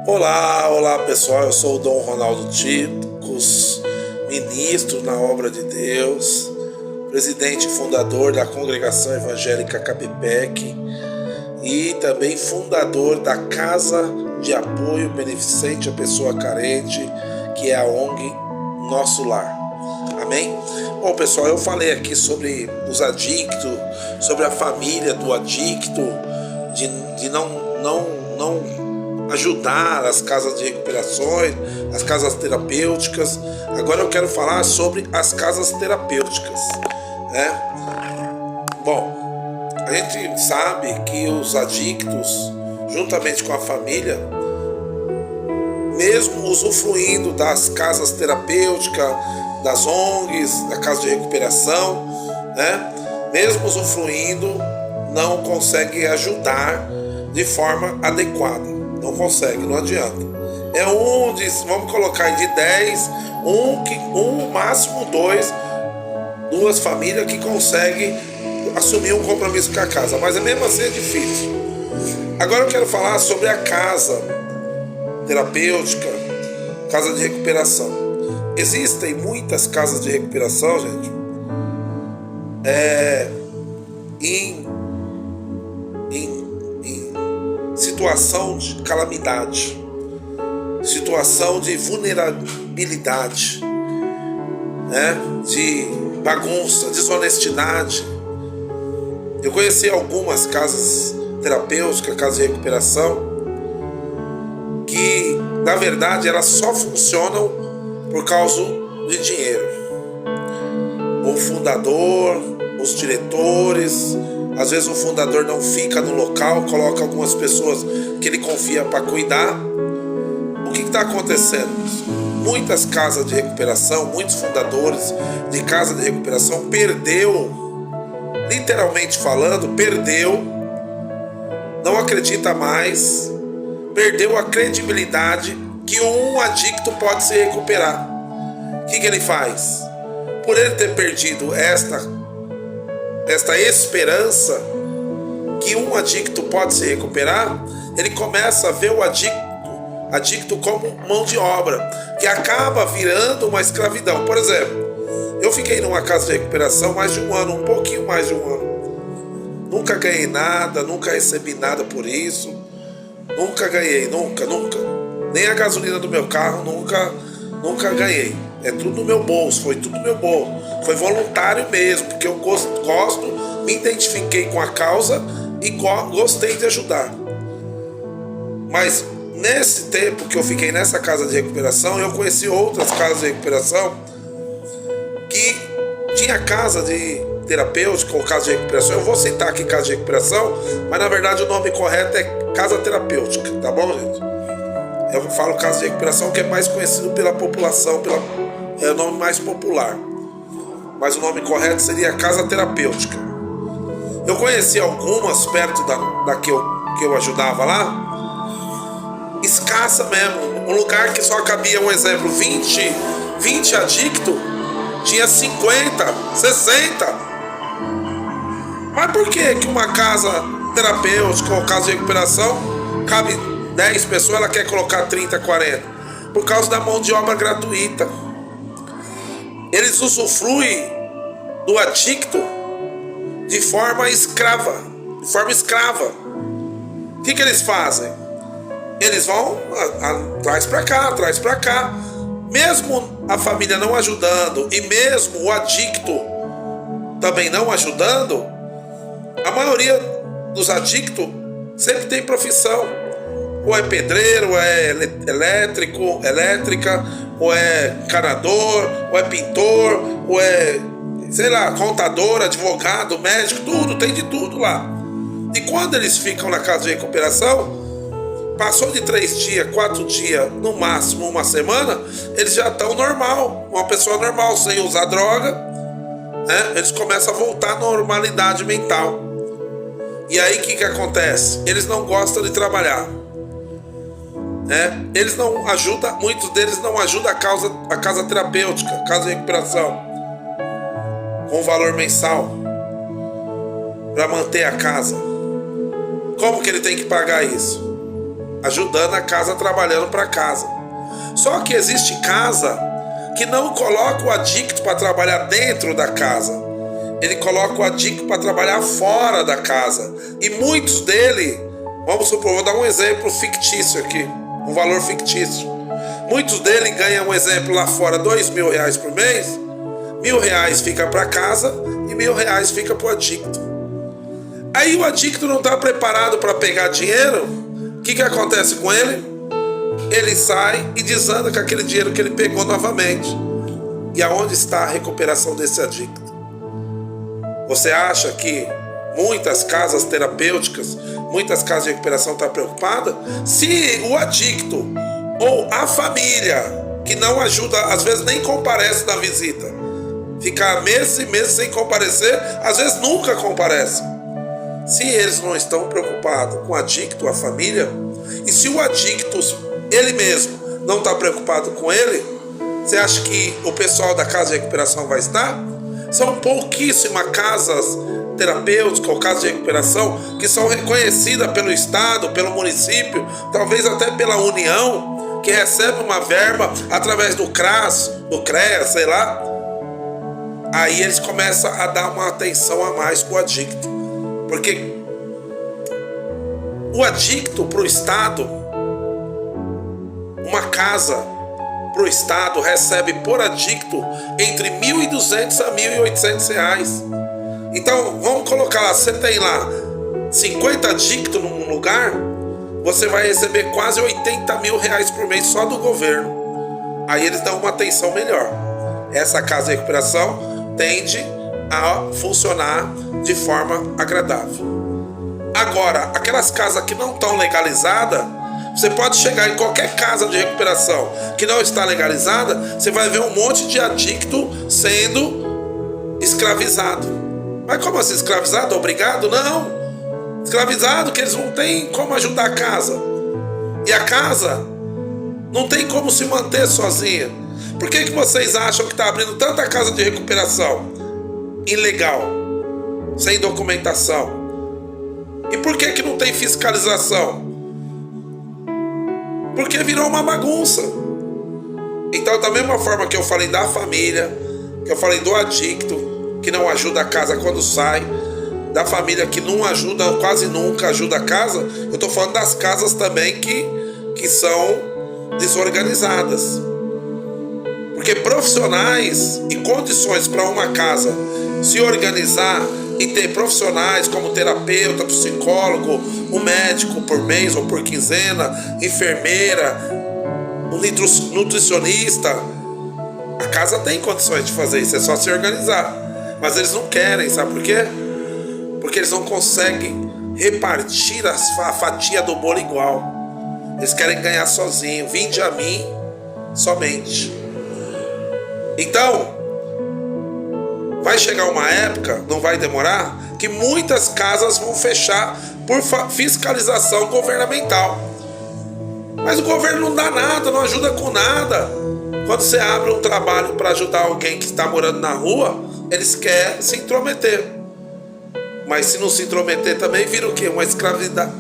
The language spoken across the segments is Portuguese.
Olá pessoal, eu sou o Dom Ronaldo Ticos, ministro na obra de Deus, presidente e fundador da Congregação Evangélica Capipec e também fundador da Casa de Apoio Beneficente à Pessoa Carente, que é a ONG Nosso Lar. Amém? Bom pessoal, eu falei aqui sobre os adictos, sobre a família do adicto, de não ajudar as casas de recuperações, as casas terapêuticas. Agora eu quero falar sobre as casas terapêuticas, né? Bom, a gente sabe que os adictos, juntamente com a família, mesmo usufruindo das casas terapêuticas, das ONGs, da casa de recuperação, né? Mesmo usufruindo, não consegue ajudar de forma adequada. Não consegue, não adianta. É vamos colocar aí de 10, máximo duas famílias que conseguem assumir um compromisso com a casa, mas mesmo assim é difícil. Agora eu quero falar sobre a casa terapêutica, casa de recuperação. Existem muitas casas de recuperação, gente, em situação de calamidade, situação de vulnerabilidade, né? De bagunça, desonestidade. Eu conheci algumas casas terapêuticas, casas de recuperação, que na verdade elas só funcionam por causa de dinheiro. O fundador, os diretores, às vezes o fundador não fica no local, coloca algumas pessoas que ele confia para cuidar. O que está acontecendo? Muitas casas de recuperação, muitos fundadores de casa de recuperação perdeu, literalmente falando, não acredita mais, perdeu a credibilidade que um adicto pode se recuperar. O que ele faz? Por ele ter perdido esta esperança que um adicto pode se recuperar, ele começa a ver o adicto como mão de obra, que acaba virando uma escravidão. Por exemplo, eu fiquei numa casa de recuperação mais de um ano, um pouquinho mais de um ano. Nunca ganhei nada, nunca recebi nada por isso. Nunca ganhei, nunca. Nem a gasolina do meu carro, nunca ganhei. É tudo no meu bolso, foi tudo no meu bolso. Foi voluntário mesmo, porque eu gosto, me identifiquei com a causa e gostei de ajudar. Mas nesse tempo que eu fiquei nessa casa de recuperação, eu conheci outras casas de recuperação que tinha casa de terapêutica ou casa de recuperação. Eu vou citar aqui casa de recuperação, mas na verdade o nome correto é casa terapêutica, tá bom, gente? Eu falo casa de recuperação que é mais conhecido pela população, é o nome mais popular. Mas o nome correto seria casa terapêutica. Eu conheci algumas perto da que eu ajudava lá, escassa mesmo. Um lugar que só cabia, um exemplo, 20 adictos, tinha 50, 60. Mas por que uma casa terapêutica ou casa de recuperação cabe 10 pessoas, ela quer colocar 30, 40? Por causa da mão de obra gratuita. Eles usufruem do adicto de forma escrava. O que eles fazem? Eles vão, traz pra cá. Mesmo a família não ajudando e mesmo o adicto também não ajudando, a maioria dos adictos sempre tem profissão. Ou é pedreiro, ou é elétrica, ou é encanador, ou é pintor, ou é, contador, advogado, médico, tudo, tem de tudo lá. E quando eles ficam na casa de recuperação, passou de 3 dias, 4 dias, no máximo uma semana, eles já estão normal, uma pessoa normal, sem usar droga, né? Eles começam a voltar à normalidade mental. E aí o que acontece? Eles não gostam de trabalhar. Eles não ajudam, muitos deles não ajudam a casa terapêutica, a casa de recuperação, com valor mensal para manter a casa. Como que ele tem que pagar isso? ajudando a casa, trabalhando para casa. Só que existe casa que não coloca o adicto para trabalhar dentro da casa. Ele coloca o adicto para trabalhar fora da casa. E muitos dele, vamos supor, vou dar um exemplo fictício aqui, um valor fictício. Muitos dele ganham, um exemplo, lá fora, R$2.000 por mês. R$1.000 fica para casa e R$1.000 fica para o adicto. Aí o adicto não está preparado para pegar dinheiro. O que acontece com ele? Ele sai e desanda com aquele dinheiro que ele pegou novamente. E aonde está a recuperação desse adicto? Você acha que muitas casas terapêuticas, muitas casas de recuperação estão preocupadas? Se o adicto ou a família que não ajuda, às vezes nem comparece na visita, fica meses e meses sem comparecer, às vezes nunca comparece. Se eles não estão preocupados com o adicto, a família, e se o adicto, ele mesmo, não está preocupado com ele, você acha que o pessoal da casa de recuperação vai estar? São pouquíssimas casas terapêuticas ou casas de recuperação que são reconhecidas pelo Estado, pelo município, talvez até pela União, que recebe uma verba através do CRAS, do CREA, sei lá. Aí eles começam a dar uma atenção a mais para o adicto. Porque o adicto para o Estado, uma casa para o Estado recebe por adicto entre R$1.200 a R$1.800. Então, vamos colocar lá, você tem lá 50 adictos num lugar, você vai receber quase R$80.000 por mês só do governo. Aí eles dão uma atenção melhor. Essa casa de recuperação tende a funcionar de forma agradável. Agora, aquelas casas que não estão legalizadas, você pode chegar em qualquer casa de recuperação que não está legalizada, você vai ver um monte de adicto sendo escravizado. Mas como assim escravizado? Obrigado? Não. Escravizado que eles não têm como ajudar a casa. E a casa não tem como se manter sozinha. Por que vocês acham que está abrindo tanta casa de recuperação ilegal, sem documentação? E por que não tem fiscalização? Porque virou uma bagunça. Então, da mesma forma que eu falei da família, que eu falei do adicto, que não ajuda a casa quando sai, da família que não ajuda, quase nunca ajuda a casa, eu estou falando das casas também que são desorganizadas. Porque profissionais e condições para uma casa se organizar e ter profissionais como terapeuta, psicólogo, um médico por mês ou por quinzena, enfermeira, um nutricionista, a casa tem condições de fazer isso, é só se organizar. Mas eles não querem, sabe por quê? Porque eles não conseguem repartir a fatia do bolo igual. Eles querem ganhar sozinho. Vinde a mim somente. Então, vai chegar uma época, não vai demorar, que muitas casas vão fechar por fiscalização governamental. Mas o governo não dá nada, não ajuda com nada. Quando você abre um trabalho para ajudar alguém que está morando na rua, eles querem se intrometer. Mas se não se intrometer também, vira o quê? Uma escravidão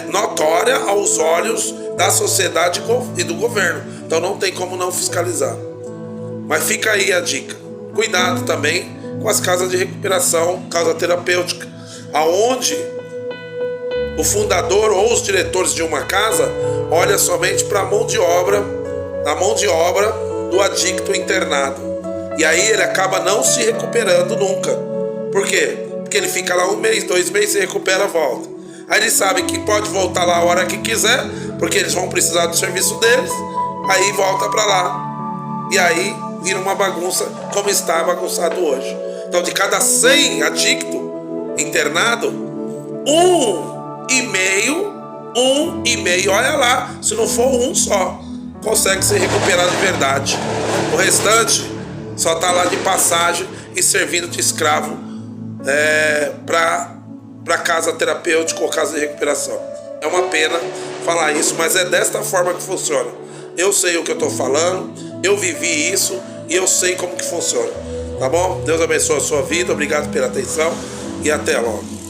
notória aos olhos da sociedade e do governo. Então não tem como não fiscalizar. Mas fica aí a dica. Cuidado também com as casas de recuperação, casa terapêutica, aonde o fundador ou os diretores de uma casa olha somente para a mão de obra do adicto internado. E aí ele acaba não se recuperando nunca. Por quê? Porque ele fica lá 1 mês, 2 meses, se recupera, volta. Aí ele sabe que pode voltar lá a hora que quiser, porque eles vão precisar do serviço deles, aí volta para lá. E aí vira uma bagunça, como está bagunçado hoje. Então, de cada 100 adictos internados, 1,5, olha lá, se não for um só, consegue se recuperar de verdade. O restante só está lá de passagem e servindo de escravo para casa terapêutica ou casa de recuperação. É uma pena falar isso, mas é desta forma que funciona. Eu sei o que eu estou falando, eu vivi isso e eu sei como que funciona. Tá bom? Deus abençoe a sua vida, obrigado pela atenção e até logo.